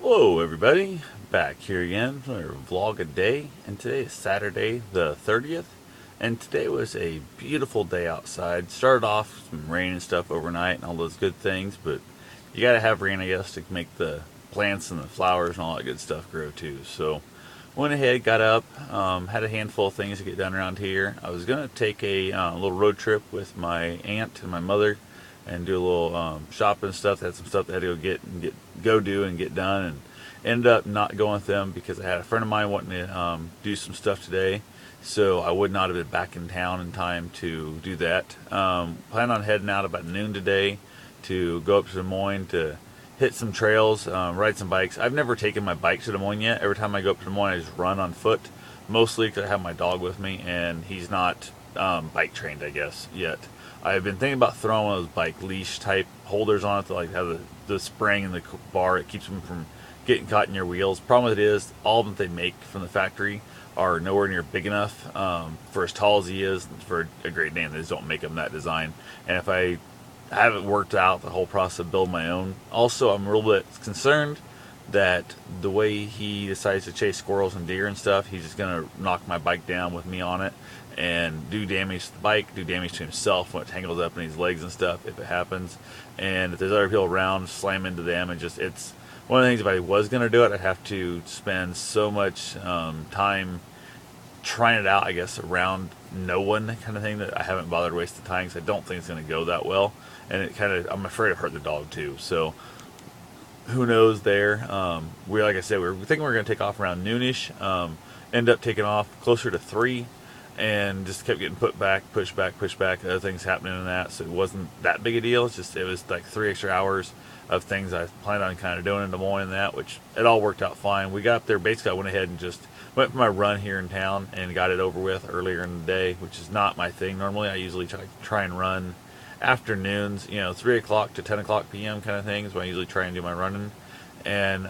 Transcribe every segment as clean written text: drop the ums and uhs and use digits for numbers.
Hello, everybody. Back here again for a vlog a day, and today is Saturday the 30th, and today was a beautiful day outside. Started off some rain and stuff overnight and all those good things, but you gotta have rain, I guess, to make the plants and the flowers and all that good stuff grow too. So, went ahead, got up, had a handful of things to get done around here. I was gonna take a little road trip with my aunt and my mother and do a little shopping and stuff. They had some stuff they had to go do and get done, and ended up not going with them because I had a friend of mine wanting to do some stuff today, so I would not have been back in town in time to do that. Plan on heading out about noon today to go up to Des Moines to hit some trails, ride some bikes. I've never taken my bike to Des Moines yet. Every time I go up to Des Moines, I just run on foot, mostly because I have my dog with me and he's not bike trained, I guess, yet. I've been thinking about throwing one of those bike leash type holders on it to like have the spring in the bar. It keeps them from getting caught in your wheels. Problem with it is all of them they make from the factory are nowhere near big enough for as tall as he is for a Great Dane. They just don't make them that design. And if I haven't worked out the whole process of building my own, also I'm a little bit concerned that the way he decides to chase squirrels and deer and stuff, he's just gonna knock my bike down with me on it and do damage to the bike, do damage to himself when it tangles up in his legs and stuff if it happens. And if there's other people around, slam into them, and just it's one of the things. If I was gonna do it, I'd have to spend so much time trying it out, I guess, around no one kind of thing, that I haven't bothered wasting time because I don't think it's going to go that well. And it kind of, I'm afraid of hurt the dog too. So who knows there. Like I said, we were thinking we were going to take off around noonish. End up taking off closer to 3 and just kept getting pushed back. Other things happening in that. So it wasn't that big a deal. It was like 3 extra hours of things I planned on kind of doing in Des Moines and that, which it all worked out fine. We got up there, basically I went ahead and just went for my run here in town and got it over with earlier in the day, which is not my thing. Normally I usually try and run afternoons, 3 o'clock to 10 o'clock p.m. kind of thing is when I usually try and do my running. And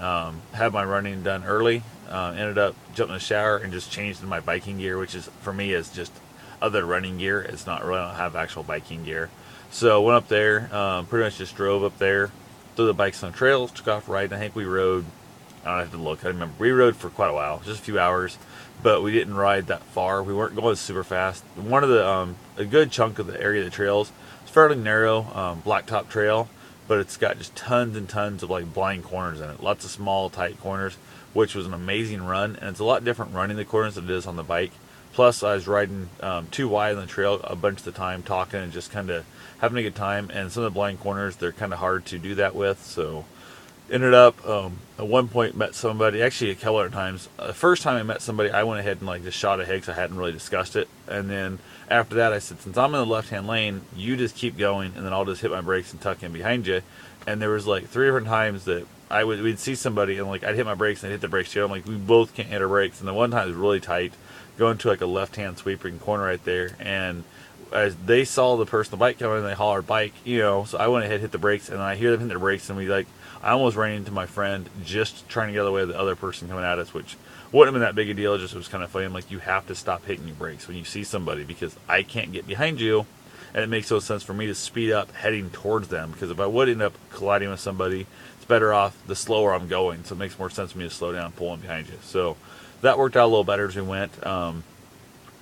had my running done early. Ended up jumping in the shower and just changed into my biking gear, which is, for me, is just other running gear. It's not really, I don't have actual biking gear. So went up there, pretty much just drove up there, threw the bikes on the trails, took off riding. I think we rode, I don't have to look, I remember. We rode for quite a while, just a few hours, but we didn't ride that far. We weren't going super fast. One of a good chunk of the area of the trails, it's fairly narrow, blacktop trail, but it's got just tons and tons of like blind corners in it. Lots of small, tight corners, which was an amazing run. And it's a lot different running the corners than it is on the bike. Plus, I was riding too wide on the trail a bunch of the time, talking and just kind of having a good time. And some of the blind corners, they're kind of hard to do that with. So, ended up at one point met somebody, actually a couple other times. The first time I met somebody, I went ahead and like just shot ahead because I hadn't really discussed it. And then after that, I said, since I'm in the left-hand lane, you just keep going, and then I'll just hit my brakes and tuck in behind you. And there was like 3 different times that we'd see somebody and like I'd hit my brakes and they'd hit the brakes too. I'm like, we both can't hit our brakes. And the one time it was really tight, going to like a left-hand sweeping corner right there, and as they saw the person, the bike coming, and they hollered bike, so I went ahead, hit the brakes, and I hear them hit their brakes, and I almost ran into my friend just trying to get out of the way of the other person coming at us, which wouldn't have been that big a deal. It was kind of funny. I'm like, you have to stop hitting your brakes when you see somebody, because I can't get behind you, and it makes no sense for me to speed up heading towards them, because if I would end up colliding with somebody, it's better off the slower I'm going, so it makes more sense for me to slow down and pull in behind you. So that worked out a little better as we went.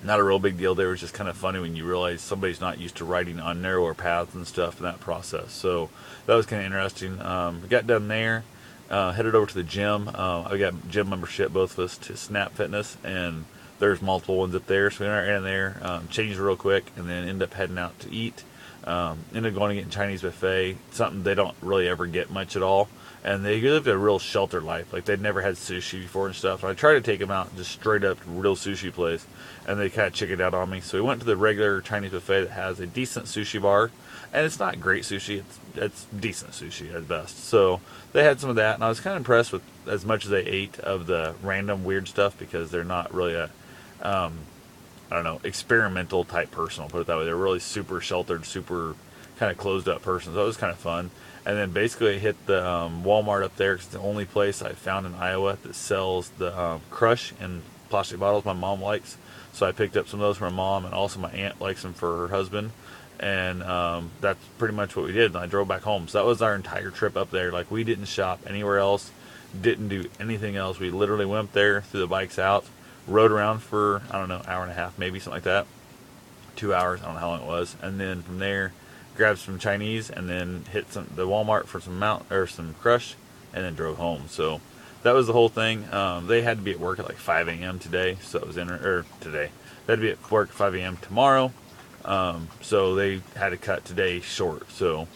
Not a real big deal there. It was just kind of funny when you realize somebody's not used to riding on narrower paths and stuff in that process. So that was kind of interesting. We got done there, headed over to the gym. I got gym membership, both of us, to Snap Fitness, and there's multiple ones up there. So we went in there, changed real quick, and then ended up heading out to eat. Ended up going to get Chinese buffet, something they don't really ever get much at all. And they lived a real sheltered life. Like, they'd never had sushi before and stuff. And I tried to take them out just straight up to a real sushi place, and they kind of chickened out on me. So we went to the regular Chinese buffet that has a decent sushi bar. And it's not great sushi. It's decent sushi at best. So they had some of that, and I was kind of impressed with as much as they ate of the random weird stuff, because they're not really a, I don't know, experimental type person, I'll put it that way. They're really super sheltered, super kind of closed up person. So it was kind of fun. And then basically I hit the Walmart up there, 'cause it's the only place I found in Iowa that sells the Crush in plastic bottles my mom likes. So I picked up some of those for my mom, and also my aunt likes them for her husband. And that's pretty much what we did. And I drove back home. So that was our entire trip up there. Like, we didn't shop anywhere else. Didn't do anything else. We literally went up there, threw the bikes out, rode around for, I don't know, hour and a half, maybe something like that. 2 hours, I don't know how long it was. And then from there, grabbed some Chinese and then hit the Walmart for some crush, and then drove home. So that was the whole thing. They had to be at work at like 5 a.m. today, so it was today. They had to be at work at 5 a.m. tomorrow, so they had to cut today short. So,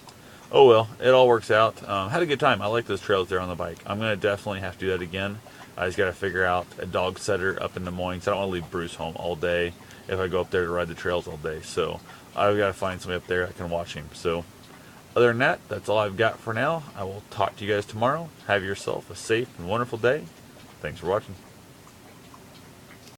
oh well, it all works out. Had a good time. I like those trails there on the bike. I'm gonna definitely have to do that again. I just got to figure out a dog setter up in Des Moines. I don't want to leave Bruce home all day if I go up there to ride the trails all day. So I've got to find somebody up there that can watch him. So other than that, that's all I've got for now. I will talk to you guys tomorrow. Have yourself a safe and wonderful day. Thanks for watching.